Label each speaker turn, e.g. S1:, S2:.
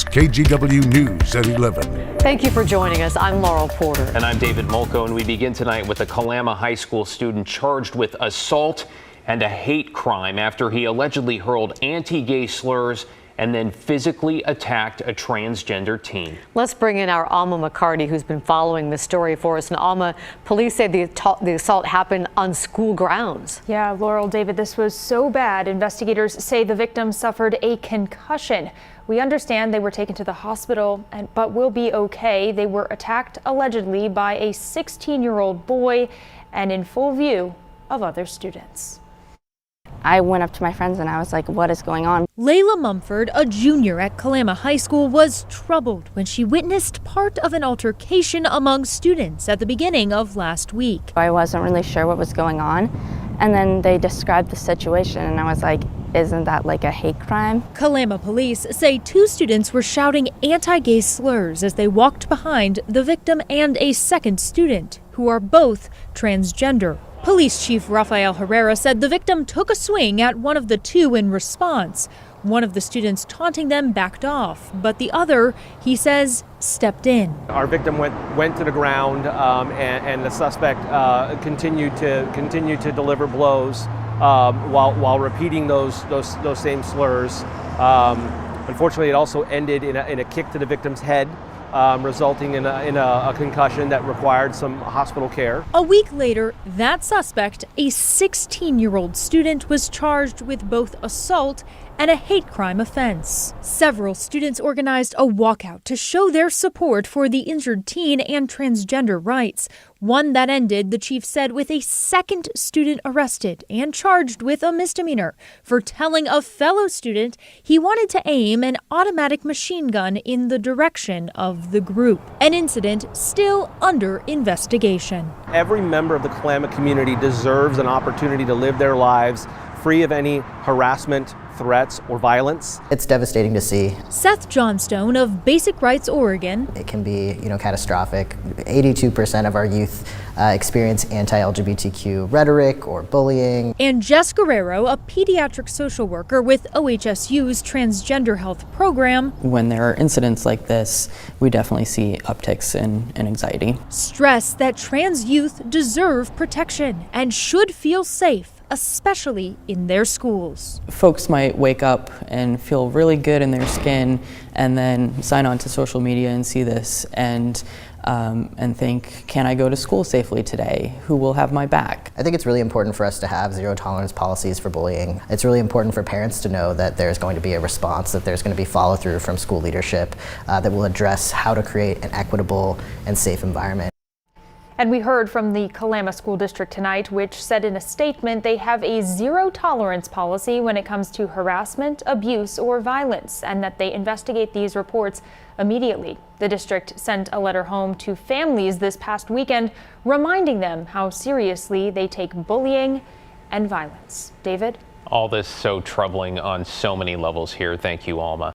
S1: KGW News at 11.
S2: Thank you for joining us. I'm Laurel Porter.
S3: And I'm David Molko, and we begin tonight with a Kalama High School student charged with assault and a hate crime after he allegedly hurled anti-gay slurs and then physically attacked a transgender teen.
S2: Let's bring in our Alma McCarty, who's been following this story for us. And Alma, police say the assault happened on school grounds.
S4: Yeah, Laurel, David, this was so bad. Investigators say the victim suffered a concussion. We understand they were taken to the hospital, but will be okay. They were attacked allegedly by a 16-year-old boy and in full view of other students.
S5: I went up to my friends and I was like, what is going on?
S6: Layla Mumford, a junior at Kalama High School, was troubled when she witnessed part of an altercation among students at the beginning of last week.
S5: I wasn't really sure what was going on. And then they described the situation and I was like, isn't that like a hate crime?
S6: Kalama police say two students were shouting anti-gay slurs as they walked behind the victim and a second student, who are both transgender. Police Chief Rafael Herrera said the victim took a swing at one of the two in response. One of the students taunting them backed off, but the other, he says, stepped in.
S7: Our victim went to the ground, and the suspect continued to deliver blows while repeating those same slurs. Unfortunately, it also ended in a kick to the victim's head, resulting in a concussion that required some hospital care.
S6: A week later, that suspect, a 16-year-old student, was charged with both assault and a hate crime offense. Several students organized a walkout to show their support for the injured teen and transgender rights. One that ended, the chief said, with a second student arrested and charged with a misdemeanor for telling a fellow student he wanted to aim an automatic machine gun in the direction of the group. An incident still under investigation.
S7: Every member of the Kalama community deserves an opportunity to live their lives free of any harassment, threats, or violence.
S8: It's devastating to see.
S6: Seth Johnstone of Basic Rights Oregon.
S8: It can be, catastrophic. 82% of our youth experience anti-LGBTQ rhetoric or bullying.
S6: And Jess Guerrero, a pediatric social worker with OHSU's transgender health program.
S9: When there are incidents like this, we definitely see upticks in anxiety.
S6: Stress that trans youth deserve protection and should feel safe, especially in their schools.
S9: Folks might wake up and feel really good in their skin and then sign on to social media and see this and think, can I go to school safely today? Who will have my back?
S8: I think it's really important for us to have zero tolerance policies for bullying. It's really important for parents to know that there's going to be a response, that there's going to be follow through from school leadership that will address how to create an equitable and safe environment.
S4: And we heard from the Kalama School District tonight, which said in a statement they have a zero tolerance policy when it comes to harassment, abuse, or violence, and that they investigate these reports immediately. The district sent a letter home to families this past weekend, reminding them how seriously they take bullying and violence. David?
S3: All this so troubling on so many levels here. Thank you, Alma.